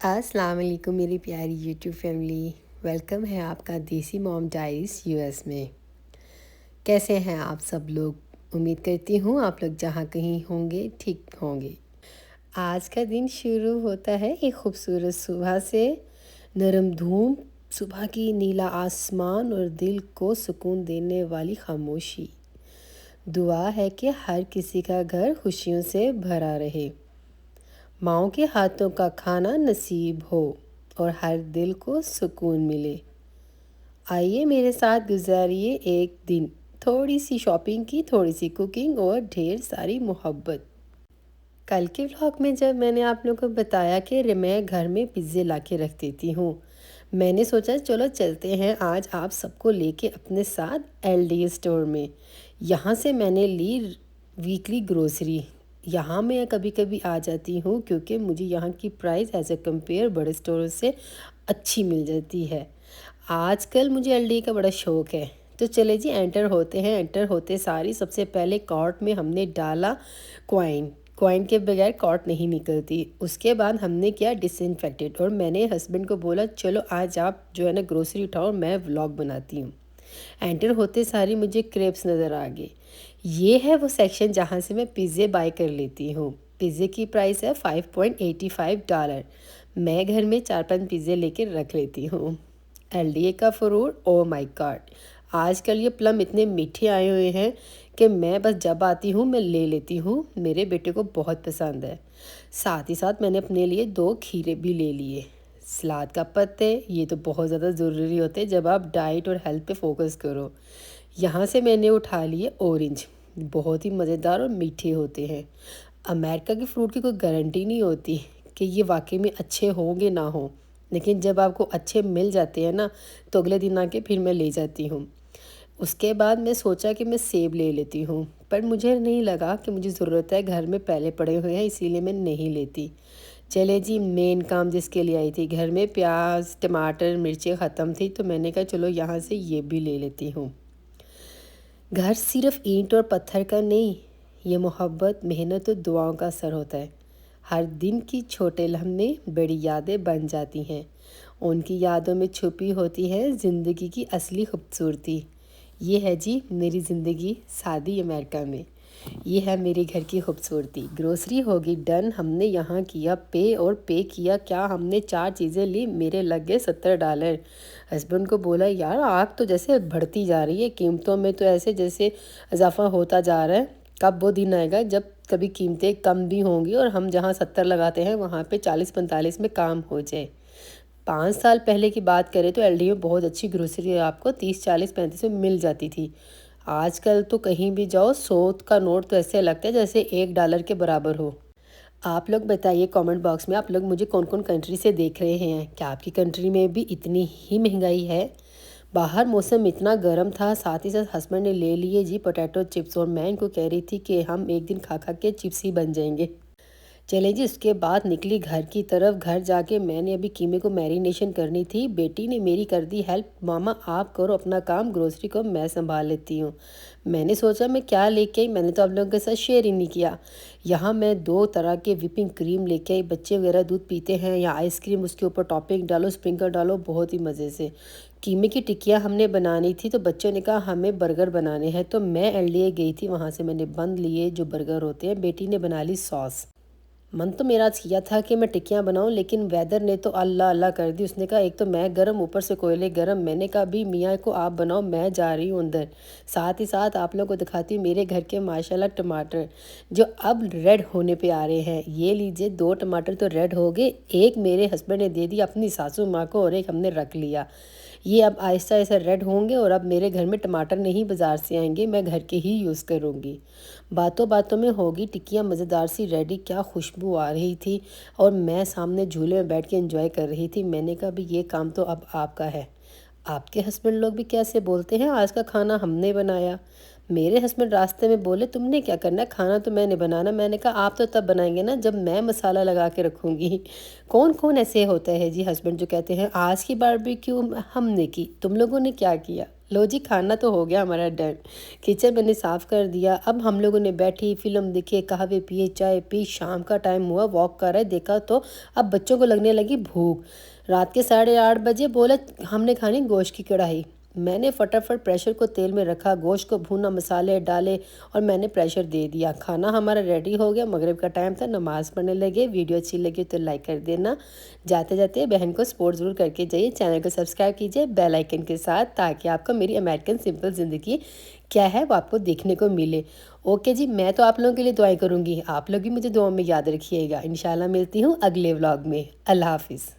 अस्सलाम वालेकुम मेरी प्यारी यूट्यूब फैमिली। वेलकम है आपका देसी मॉम डाइरीज यूएस में। कैसे हैं आप सब लोग? उम्मीद करती हूँ आप लोग जहाँ कहीं होंगे ठीक होंगे। आज का दिन शुरू होता है एक खूबसूरत सुबह से। नरम धूप, सुबह की नीला आसमान और दिल को सुकून देने वाली खामोशी। दुआ है कि हर किसी का घर खुशियों से भरा रहे, माँओं के हाथों का खाना नसीब हो और हर दिल को सुकून मिले। आइए मेरे साथ गुजारिए एक दिन। थोड़ी सी शॉपिंग की, थोड़ी सी कुकिंग और ढेर सारी मोहब्बत। कल के व्लॉग में जब मैंने आप लोगों को बताया कि मैं घर में पिज़्ज़े ला के रख देती हूँ, मैंने सोचा चलो चलते हैं आज आप सबको लेके अपने साथ एलडी स्टोर में। यहाँ से मैंने ली वीकली ग्रोसरी। यहाँ मैं कभी कभी आ जाती हूँ क्योंकि मुझे यहाँ की प्राइस एज ए कंपेयर बड़े स्टोरों से अच्छी मिल जाती है। आजकल मुझे एलडी का बड़ा शौक़ है। तो चले जी एंटर होते हैं। एंटर होते सारी सबसे पहले कार्ट में हमने डाला कॉइन। कॉइन के बगैर कार्ट नहीं निकलती। उसके बाद हमने किया डिसइंफेक्टेड और मैंने हस्बैंड को बोला चलो आज आप जो है ना ग्रोसरी उठाओ, मैं व्लॉग बनाती हूँ। एंटर होते सारी मुझे क्रेप्स नज़र आ गए। ये है वो सेक्शन जहाँ से मैं पिज़्ज़े बाय कर लेती हूँ। पिज़्ज़े की प्राइस है $5.85। मैं घर में 4-5 पिज़्ज़े लेकर रख लेती हूँ। एलडीए का फ्रूट, ओ माय गॉड, आजकल ये प्लम इतने मीठे आए हुए हैं कि मैं बस जब आती हूँ मैं ले लेती हूँ। मेरे बेटे को बहुत पसंद है। साथ ही साथ मैंने अपने लिए 2 खीरे भी ले लिए। सलाद का पत्ते, ये तो बहुत ज़्यादा ज़रूरी होते हैं जब आप डाइट और हेल्थ पे फोकस करो। यहाँ से मैंने उठा लिए ऑरेंज, बहुत ही मज़ेदार और मीठे होते हैं। अमेरिका के फ्रूट की कोई गारंटी नहीं होती कि ये वाकई में अच्छे होंगे ना हो, लेकिन जब आपको अच्छे मिल जाते हैं ना तो अगले दिन आके फिर मैं ले जाती हूँ। उसके बाद मैं सोचा कि मैं सेब ले लेती हूँ, पर मुझे नहीं लगा कि मुझे ज़रूरत है, घर में पहले पड़े हुए हैं इसीलिए मैं नहीं लेती। चले जी, मेन काम जिसके लिए आई थी, घर में प्याज टमाटर मिर्चें ख़त्म थी तो मैंने कहा चलो यहाँ से ये भी ले लेती हूँ। घर सिर्फ ईंट और पत्थर का नहीं, ये मोहब्बत, मेहनत और दुआओं का असर होता है। हर दिन की छोटे लम्हे बड़ी यादें बन जाती हैं। उनकी यादों में छुपी होती है ज़िंदगी की असली खूबसूरती। ये है जी मेरी ज़िंदगी सादी अमेरिका में। ये है मेरे घर की खूबसूरती। ग्रोसरी होगी डन। हमने यहाँ किया पे और पे किया क्या, हमने 4 चीज़ें ली, मेरे लग गए $70। हस्बैंड को बोला यार आग तो जैसे बढ़ती जा रही है, कीमतों में तो ऐसे जैसे इजाफा होता जा रहा है। कब वो दिन आएगा जब कभी कीमतें कम भी होंगी और हम जहाँ 70 लगाते हैं वहाँ पे 40-45 में काम हो जाए। 5 साल पहले की बात करें तो एलडी में बहुत अच्छी ग्रोसरी आपको 30-40-35 में मिल जाती थी। आजकल तो कहीं भी जाओ 100 का नोट तो ऐसे लगता है जैसे $1 के बराबर हो। आप लोग बताइए कमेंट बॉक्स में आप लोग मुझे कौन कौन कंट्री से देख रहे हैं। क्या आपकी कंट्री में भी इतनी ही महंगाई है? बाहर मौसम इतना गर्म था, साथ ही साथ हस्बैंड ने ले लिए जी पोटैटो चिप्स और मैं इनको कह रही थी कि हम एक दिन खा खा के चिप्स ही बन जाएंगे। चले जी, उसके बाद निकली घर की तरफ। घर जाके मैंने अभी कीमे को मैरिनेशन करनी थी। बेटी ने मेरी कर दी हेल्प, मामा आप करो अपना काम, ग्रोसरी को मैं संभाल लेती हूँ। मैंने सोचा मैं क्या लेके आई, मैंने तो आप लोगों के साथ शेयर ही नहीं किया। यहाँ मैं 2 तरह के विपिंग क्रीम लेके आई। बच्चे वगैरह दूध पीते हैं, या आइसक्रीम उसके ऊपर टॉपिंग डालो, स्प्रिंकल डालो, बहुत ही मज़े से। कीमे की टिक्कियाँ हमने बनानी थी तो बच्चों ने कहा हमें बर्गर बनाने हैं, तो मैं एलडीए गई थी, वहाँ से मैंने बन लिए जो बर्गर होते हैं। बेटी ने बना ली सॉस। मन तो मेरा आज किया था कि मैं टिक्कियाँ बनाऊं, लेकिन वेदर ने तो अल्लाह अल्लाह कर दी। उसने कहा एक तो मैं गरम, ऊपर से कोयले गरम। मैंने कहा अभी मियाँ को आप बनाओ, मैं जा रही हूँ अंदर। साथ ही साथ आप लोगों को दिखाती हूँ मेरे घर के माशाल्लाह टमाटर जो अब रेड होने पे आ रहे हैं। ये लीजिए 2 टमाटर तो रेड हो गए, एक मेरे हस्बैंड ने दे दिया अपनी सासू माँ को और एक हमने रख लिया। ये अब आहिस्ता आहिस्ता रेड होंगे और अब मेरे घर में टमाटर नहीं बाज़ार से आएंगे, मैं घर के ही यूज़ करूँगी। बातों बातों में होगी टिक्कियाँ मज़ेदार सी रेडी। क्या खुशबू आ रही थी और मैं सामने झूले में बैठ के एंजॉय कर रही थी। मैंने कहा भी ये काम तो अब आपका है। आपके हस्बैंड लोग भी कैसे बोलते हैं आज का खाना हमने बनाया। मेरे हस्बैंड रास्ते में बोले तुमने क्या करना है, खाना तो मैंने बनाना। मैंने कहा आप तो तब बनाएंगे ना जब मैं मसाला लगा के रखूँगी। कौन कौन ऐसे होता है जी हस्बैंड जो कहते हैं आज की बारबेक्यू हमने की, तुम लोगों ने क्या किया। लो जी, खाना तो हो गया हमारा डन। किचन मैंने साफ़ कर दिया। अब हम लोगों ने बैठी फ़िल्म देखी, कहवे पिए, चाय पी, शाम का टाइम हुआ, वॉक कर रहे, देखा तो अब बच्चों को लगने लगी भूख। रात के 8:30 बजे बोला हमने खानी गोश्त की कढ़ाई। मैंने फटाफट प्रेशर को तेल में रखा, गोश्त को भूना, मसाले डाले और मैंने प्रेशर दे दिया। खाना हमारा रेडी हो गया। मगरिब का टाइम था, नमाज़ पढ़ने लगे। वीडियो अच्छी लगी तो लाइक कर देना। जाते जाते बहन को सपोर्ट ज़रूर करके जाइए। चैनल को सब्सक्राइब कीजिए बेल आइकन के साथ, ताकि आपको मेरी अमेरिकन सिंपल ज़िंदगी क्या है वो आपको देखने को मिले। ओके जी, मैं तो आप लोगों के लिए दुआएं करूँगी, आप लोग भी मुझे दुआ में याद रखिएगा। इंशाल्लाह मिलती हूँ अगले व्लॉग में। अल्लाह हाफिज़।